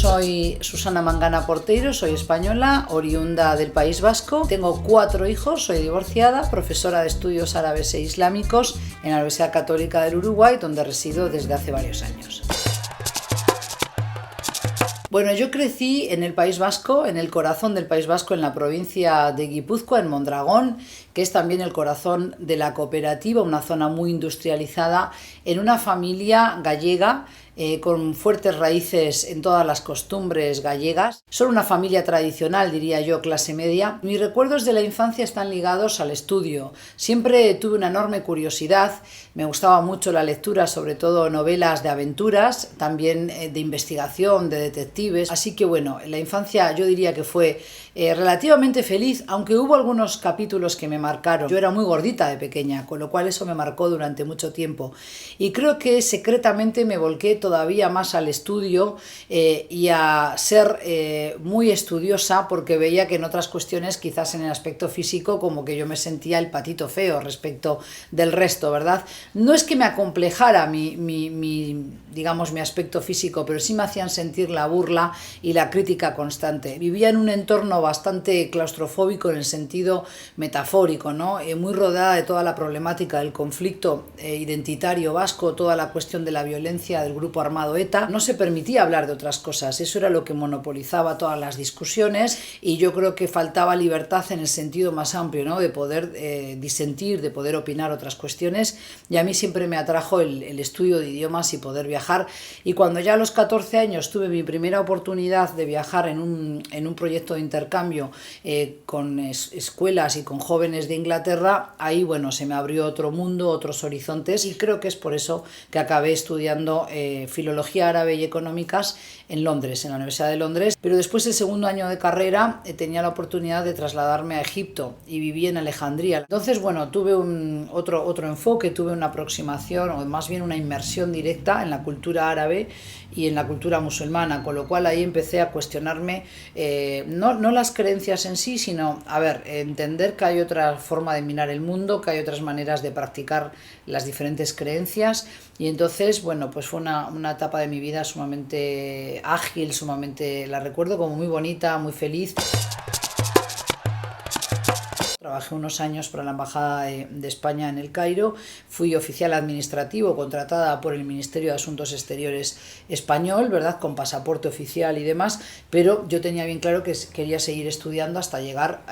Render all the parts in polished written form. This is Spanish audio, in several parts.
Soy Susana Mangana Porteiro, soy española, oriunda del País Vasco. Tengo 4 hijos, soy divorciada, profesora de estudios árabes e islámicos en la Universidad Católica del Uruguay, donde resido desde hace varios años. Bueno, yo crecí en el País Vasco, en el corazón del País Vasco, en la provincia de Guipúzcoa, en Mondragón, que es también el corazón de la cooperativa, una zona muy industrializada, en una familia gallega con fuertes raíces en todas las costumbres gallegas. Son una familia tradicional, diría yo, clase media. Mis recuerdos de la infancia están ligados al estudio. Siempre tuve una enorme curiosidad, me gustaba mucho la lectura, sobre todo novelas de aventuras, también de investigación, de detectives. Así que bueno, la infancia yo diría que fue relativamente feliz, aunque hubo algunos capítulos que me marcaron. Yo era muy gordita de pequeña, con lo cual eso me marcó durante mucho tiempo. Y creo que secretamente me volqué todavía más al estudio y a ser muy estudiosa, porque veía que en otras cuestiones, quizás en el aspecto físico, como que yo me sentía el patito feo respecto del resto, ¿verdad? No es que me acomplejara digamos, mi aspecto físico, pero sí me hacían sentir la burla y la crítica constante. Vivía en un entorno bastante claustrofóbico en el sentido metafórico, ¿no? Muy rodeada de toda la problemática del conflicto identitario vasco, toda la cuestión de la violencia del grupo armado ETA. No se permitía hablar de otras cosas, eso era lo que monopolizaba todas las discusiones, y yo creo que faltaba libertad en el sentido más amplio, ¿no? De poder disentir, de poder opinar otras cuestiones, y a mí siempre me atrajo el estudio de idiomas y poder viajar. Y cuando ya a los 14 años tuve mi primera oportunidad de viajar en un proyecto de intercambio con escuelas y con jóvenes de Inglaterra, ahí bueno, se me abrió otro mundo, otros horizontes, y creo que es por eso que acabé estudiando filología árabe y económicas en Londres, en la Universidad de Londres. Pero después del segundo año de carrera tenía la oportunidad de trasladarme a Egipto y viví en Alejandría. Entonces, bueno, tuve otro enfoque, tuve una aproximación, o más bien una inmersión directa en la cultura árabe y en la cultura musulmana, con lo cual ahí empecé a cuestionarme no las creencias en sí, sino, entender que hay otra forma de mirar el mundo, que hay otras maneras de practicar las diferentes creencias. Y entonces, bueno, pues fue una etapa de mi vida sumamente ágil, la recuerdo como muy bonita, muy feliz. Trabajé unos años para la Embajada de España en El Cairo, fui oficial administrativo contratada por el Ministerio de Asuntos Exteriores español, ¿verdad?, con pasaporte oficial y demás, pero yo tenía bien claro que quería seguir estudiando hasta llegar,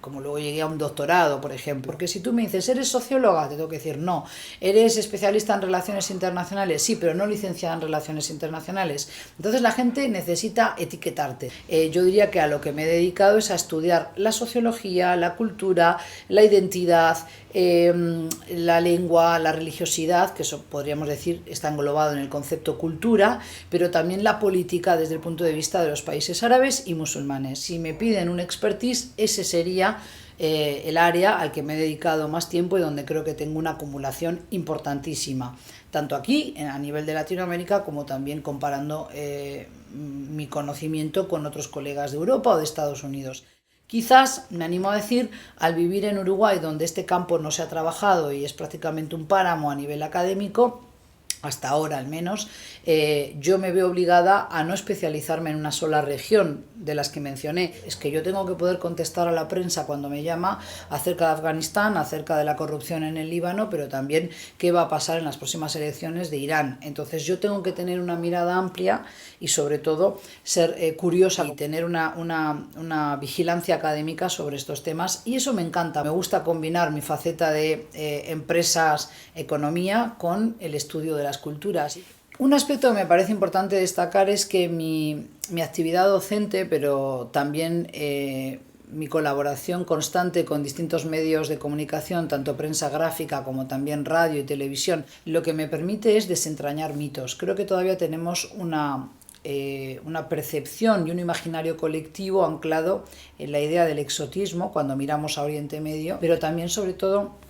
como luego llegué a un doctorado, por ejemplo. Porque si tú me dices, ¿eres socióloga?, te tengo que decir no. ¿Eres especialista en relaciones internacionales? Sí, pero no licenciada en relaciones internacionales. Entonces la gente necesita etiquetarte. Yo diría que a lo que me he dedicado es a estudiar la sociología, la cultura, la identidad, la lengua, la religiosidad, que eso podríamos decir está englobado en el concepto cultura, pero también la política desde el punto de vista de los países árabes y musulmanes. Si me piden un expertise, ese sería el área al que me he dedicado más tiempo y donde creo que tengo una acumulación importantísima, tanto aquí a nivel de Latinoamérica como también comparando mi conocimiento con otros colegas de Europa o de Estados Unidos. Quizás, me animo a decir, al vivir en Uruguay, donde este campo no se ha trabajado y es prácticamente un páramo a nivel académico, hasta ahora al menos, yo me veo obligada a no especializarme en una sola región de las que mencioné. Es que yo tengo que poder contestar a la prensa cuando me llama acerca de Afganistán, acerca de la corrupción en el Líbano, pero también qué va a pasar en las próximas elecciones de Irán. Entonces yo tengo que tener una mirada amplia y sobre todo ser curiosa y tener una vigilancia académica sobre estos temas, y eso me encanta. Me gusta combinar mi faceta de empresas, economía, con el estudio de las culturas. Un aspecto que me parece importante destacar es que mi actividad docente, pero también mi colaboración constante con distintos medios de comunicación, tanto prensa gráfica como también radio y televisión, lo que me permite es desentrañar mitos. Creo que todavía tenemos una percepción y un imaginario colectivo anclado en la idea del exotismo cuando miramos a Oriente Medio, pero también sobre todo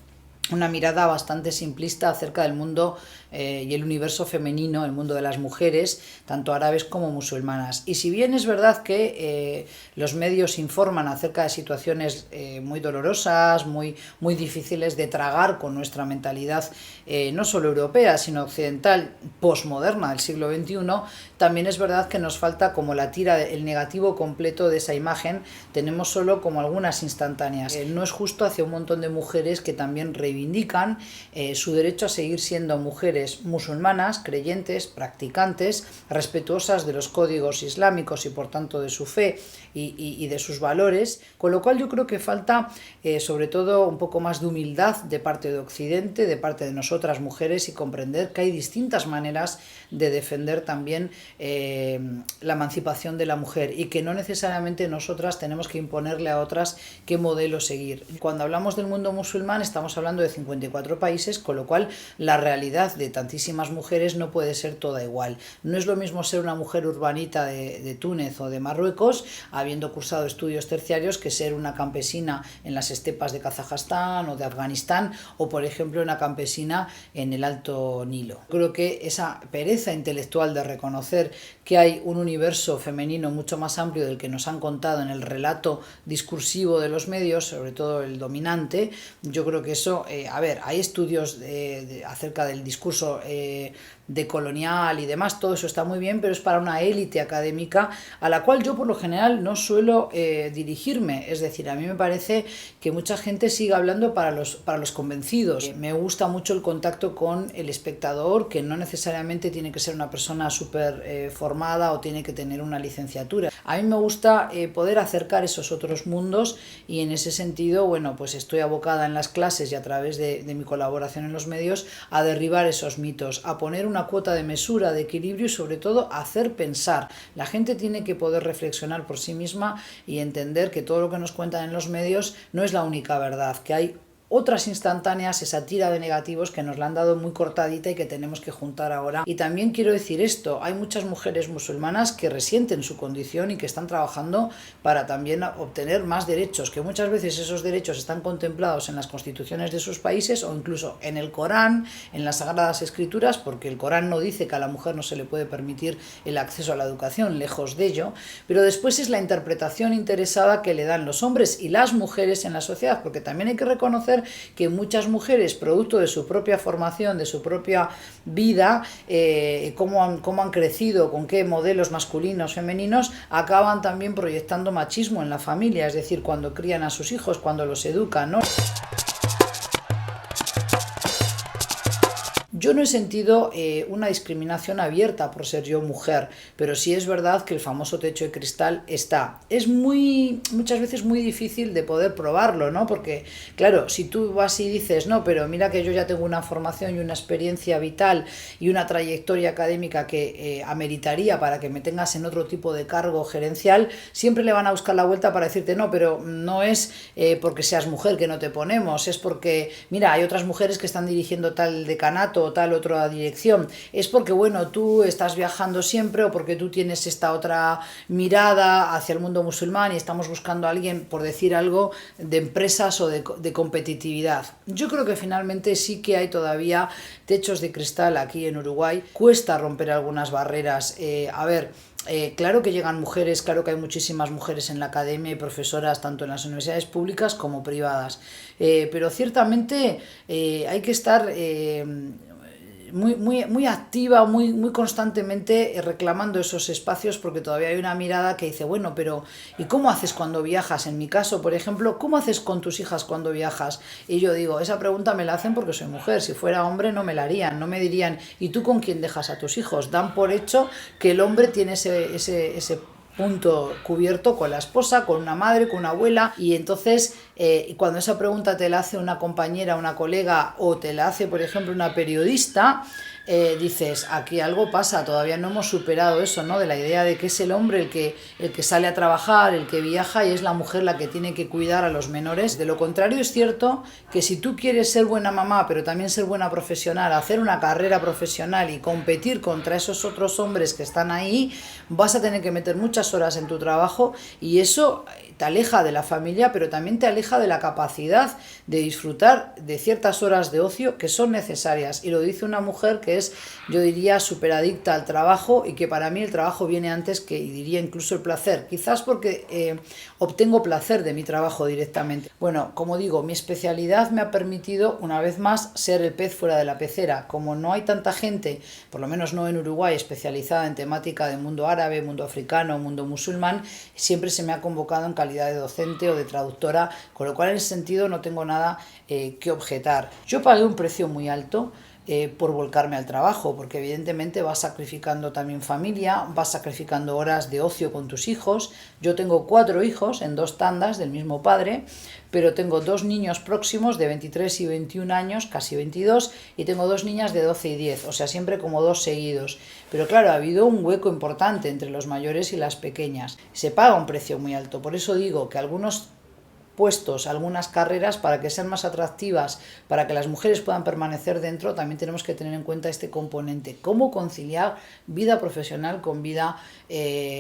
una mirada bastante simplista acerca del mundo y el universo femenino, el mundo de las mujeres, tanto árabes como musulmanas. Y si bien es verdad que los medios informan acerca de situaciones muy dolorosas, muy difíciles de tragar con nuestra mentalidad, no solo europea, sino occidental, posmoderna del siglo XXI, también es verdad que nos falta como la tira, el negativo completo de esa imagen, tenemos solo como algunas instantáneas. No es justo hacia un montón de mujeres que también reivindican su derecho a seguir siendo mujeres musulmanas, creyentes, practicantes, respetuosas de los códigos islámicos y por tanto de su fe y de sus valores, con lo cual yo creo que falta sobre todo un poco más de humildad de parte de Occidente, de parte de nosotras mujeres, y comprender que hay distintas maneras de defender también la emancipación de la mujer y que no necesariamente nosotras tenemos que imponerle a otras qué modelo seguir. Cuando hablamos del mundo musulmán estamos hablando de 54 países, con lo cual la realidad de tantísimas mujeres no puede ser toda igual. No es lo mismo ser una mujer urbanita de Túnez o de Marruecos, habiendo cursado estudios terciarios, que ser una campesina en las estepas de Kazajstán o de Afganistán, o por ejemplo una campesina en el Alto Nilo. Creo que esa pereza intelectual de reconocer que hay un universo femenino mucho más amplio del que nos han contado en el relato discursivo de los medios, sobre todo el dominante, yo creo que eso, hay estudios acerca del discurso decolonial y demás, todo eso está muy bien, pero es para una élite académica a la cual yo por lo general no suelo dirigirme. Es decir, a mí me parece que mucha gente sigue hablando para los convencidos. Me gusta mucho el contacto con el espectador, que no necesariamente tiene que ser una persona súper formada o tiene que tener una licenciatura. A mí me gusta poder acercar esos otros mundos, y en ese sentido, bueno, pues estoy abocada en las clases y a través de mi colaboración en los medios a derribar esos mitos, a poner una cuota de mesura, de equilibrio y sobre todo a hacer pensar. La gente tiene que poder reflexionar por sí misma y entender que todo lo que nos cuentan en los medios no es la única verdad, que hay otras instantáneas, esa tira de negativos que nos la han dado muy cortadita y que tenemos que juntar ahora. Y también quiero decir esto, hay muchas mujeres musulmanas que resienten su condición y que están trabajando para también obtener más derechos, que muchas veces esos derechos están contemplados en las constituciones de sus países o incluso en el Corán, en las Sagradas Escrituras, porque el Corán no dice que a la mujer no se le puede permitir el acceso a la educación, lejos de ello, pero después es la interpretación interesada que le dan los hombres y las mujeres en la sociedad, porque también hay que reconocer que muchas mujeres, producto de su propia formación, de su propia vida, cómo han crecido, con qué modelos masculinos, femeninos, acaban también proyectando machismo en la familia, es decir, cuando crían a sus hijos, cuando los educan, ¿no? Yo no he sentido una discriminación abierta por ser yo mujer, pero sí es verdad que el famoso techo de cristal está. Es muchas veces muy difícil de poder probarlo, ¿no? Porque, claro, si tú vas y dices, no, pero mira que yo ya tengo una formación y una experiencia vital y una trayectoria académica que ameritaría para que me tengas en otro tipo de cargo gerencial, siempre le van a buscar la vuelta para decirte, no, pero no es porque seas mujer que no te ponemos, es porque, mira, hay otras mujeres que están dirigiendo tal decanato o tal otra dirección, es porque, bueno, tú estás viajando siempre o porque tú tienes esta otra mirada hacia el mundo musulmán y estamos buscando a alguien, por decir algo, de empresas o de competitividad. Yo creo que finalmente sí que hay todavía techos de cristal aquí en Uruguay, cuesta romper algunas barreras. Claro que llegan mujeres, claro que hay muchísimas mujeres en la academia y profesoras tanto en las universidades públicas como privadas, pero ciertamente hay que estar muy activa, muy constantemente reclamando esos espacios, porque todavía hay una mirada que dice, bueno, pero ¿y cómo haces cuando viajas? En mi caso, por ejemplo, ¿cómo haces con tus hijas cuando viajas? Y yo digo, esa pregunta me la hacen porque soy mujer, si fuera hombre no me la harían, no me dirían, ¿y tú con quién dejas a tus hijos? Dan por hecho que el hombre tiene ese punto cubierto con la esposa, con una madre, con una abuela, y entonces cuando esa pregunta te la hace una compañera, una colega, o te la hace, por ejemplo, una periodista, dices, aquí algo pasa, todavía no hemos superado eso, ¿no? De la idea de que es el hombre el que sale a trabajar, el que viaja, y es la mujer la que tiene que cuidar a los menores. De lo contrario, es cierto que si tú quieres ser buena mamá, pero también ser buena profesional, hacer una carrera profesional y competir contra esos otros hombres que están ahí, vas a tener que meter muchas horas en tu trabajo, y eso te aleja de la familia, pero también te aleja de la capacidad de disfrutar de ciertas horas de ocio que son necesarias. Y lo dice una mujer que que es, yo diría, superadicta al trabajo y que para mí el trabajo viene antes que, y diría incluso el placer, quizás porque obtengo placer de mi trabajo directamente. Bueno, como digo, mi especialidad me ha permitido una vez más ser el pez fuera de la pecera. Como no hay tanta gente, por lo menos no en Uruguay, especializada en temática de mundo árabe, mundo africano, mundo musulmán, siempre se me ha convocado en calidad de docente o de traductora, con lo cual en ese sentido no tengo nada que objetar. Yo pagué un precio muy alto por volcarme al trabajo, porque evidentemente vas sacrificando también familia, vas sacrificando horas de ocio con tus hijos. Yo tengo 4 hijos en 2 tandas del mismo padre, pero tengo 2 niños próximos de 23 y 21 años, casi 22, y tengo 2 niñas de 12 y 10, o sea, siempre como 2 seguidos. Pero claro, ha habido un hueco importante entre los mayores y las pequeñas. Se paga un precio muy alto, por eso digo que algunos puestos, algunas carreras, para que sean más atractivas, para que las mujeres puedan permanecer dentro, también tenemos que tener en cuenta este componente, cómo conciliar vida profesional con vida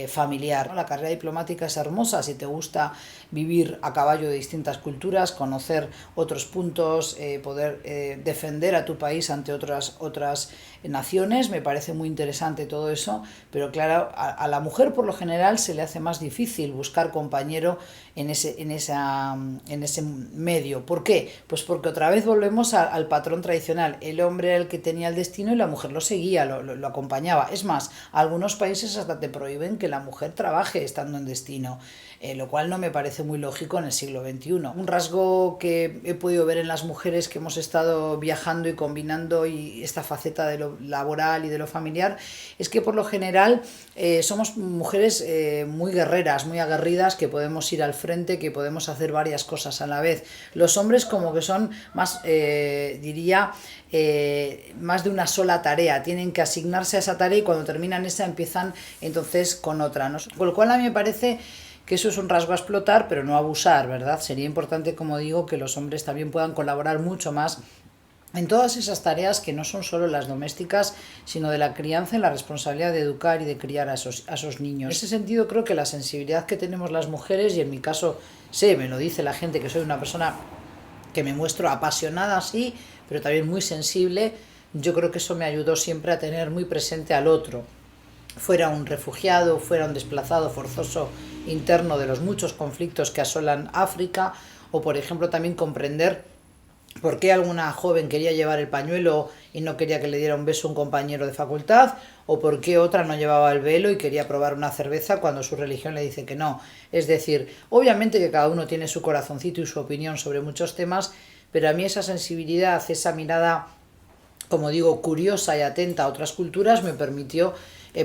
familiar. La carrera diplomática es hermosa si te gusta vivir a caballo de distintas culturas, conocer otros puntos, poder defender a tu país ante otras naciones, me parece muy interesante todo eso, pero claro, a la mujer por lo general se le hace más difícil buscar compañero en ese medio. ¿Por qué? Pues porque otra vez volvemos al patrón tradicional. El hombre era el que tenía el destino y la mujer lo seguía, lo acompañaba. Es más, algunos países hasta te prohíben que la mujer trabaje estando en destino, lo cual no me parece muy lógico en el siglo XXI. Un rasgo que he podido ver en las mujeres que hemos estado viajando y combinando y esta faceta de lo laboral y de lo familiar es que por lo general somos mujeres muy guerreras, muy aguerridas, que podemos ir al frente, que podemos hacer varias cosas a la vez. Los hombres como que son más, diría, más de una sola tarea, tienen que asignarse a esa tarea y cuando terminan esa empiezan entonces con otra, ¿no? Con lo cual a mí me parece que eso es un rasgo a explotar, pero no a abusar, ¿verdad? Sería importante, como digo, que los hombres también puedan colaborar mucho más en todas esas tareas que no son solo las domésticas, sino de la crianza y la responsabilidad de educar y de criar a esos niños. En ese sentido creo que la sensibilidad que tenemos las mujeres, y en mi caso me lo dice la gente, que soy una persona que me muestro apasionada así, pero también muy sensible, yo creo que eso me ayudó siempre a tener muy presente al otro. Fuera un refugiado, fuera un desplazado forzoso interno de los muchos conflictos que asolan África, o por ejemplo también comprender por qué alguna joven quería llevar el pañuelo y no quería que le diera un beso a un compañero de facultad, o por qué otra no llevaba el velo y quería probar una cerveza cuando su religión le dice que no. Es decir, obviamente que cada uno tiene su corazoncito y su opinión sobre muchos temas, pero a mí esa sensibilidad, esa mirada, como digo, curiosa y atenta a otras culturas me permitió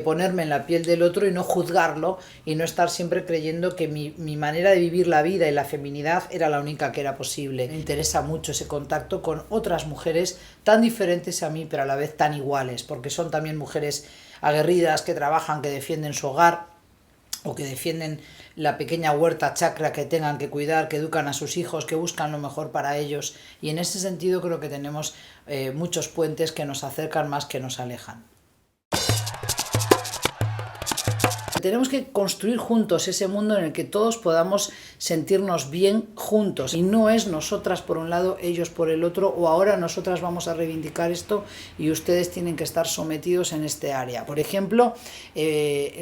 ponerme en la piel del otro y no juzgarlo y no estar siempre creyendo que mi manera de vivir la vida y la feminidad era la única que era posible. Me interesa mucho ese contacto con otras mujeres tan diferentes a mí pero a la vez tan iguales, porque son también mujeres aguerridas que trabajan, que defienden su hogar o que defienden la pequeña huerta chacra que tengan que cuidar, que educan a sus hijos, que buscan lo mejor para ellos, y en ese sentido creo que tenemos muchos puentes que nos acercan más que nos alejan. Tenemos que construir juntos ese mundo en el que todos podamos sentirnos bien juntos y no es nosotras por un lado, ellos por el otro, o ahora nosotras vamos a reivindicar esto y ustedes tienen que estar sometidos en este área. Por ejemplo,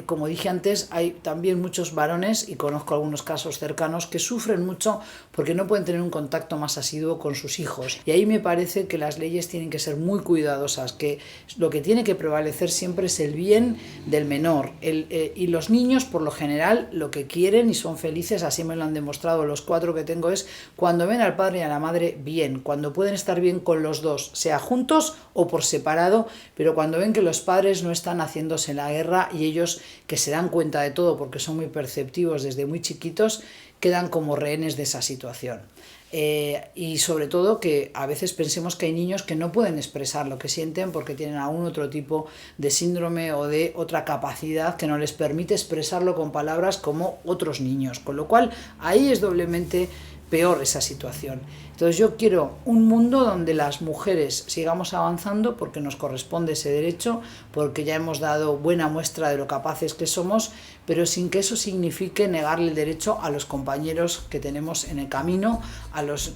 como dije antes, hay también muchos varones, y conozco algunos casos cercanos, que sufren mucho porque no pueden tener un contacto más asiduo con sus hijos, y ahí me parece que las leyes tienen que ser muy cuidadosas, que lo que tiene que prevalecer siempre es el bien del menor, y los niños por lo general lo que quieren y son felices, así me lo han demostrado los 4 que tengo, es cuando ven al padre y a la madre bien, cuando pueden estar bien con los dos, sea juntos o por separado, pero cuando ven que los padres no están haciéndose la guerra y ellos, que se dan cuenta de todo porque son muy perceptivos desde muy chiquitos, quedan como rehenes de esa situación. Y sobre todo que a veces pensemos que hay niños que no pueden expresar lo que sienten porque tienen algún otro tipo de síndrome o de otra capacidad que no les permite expresarlo con palabras como otros niños, con lo cual ahí es doblemente peor esa situación. Entonces yo quiero un mundo donde las mujeres sigamos avanzando porque nos corresponde ese derecho, porque ya hemos dado buena muestra de lo capaces que somos, pero sin que eso signifique negarle el derecho a los compañeros que tenemos en el camino, a los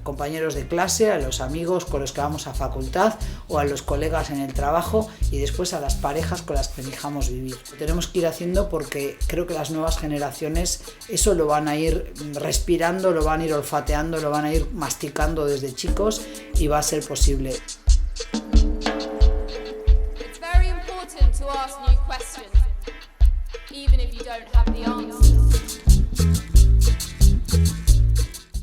compañeros de clase, a los amigos con los que vamos a facultad o a los colegas en el trabajo y después a las parejas con las que elijamos vivir. Lo tenemos que ir haciendo porque creo que las nuevas generaciones eso lo van a ir respirando, lo van a ir olfateando, lo van a ir masticando desde chicos y va a ser posible. It's very important to ask new questions, even if you don't have the answers.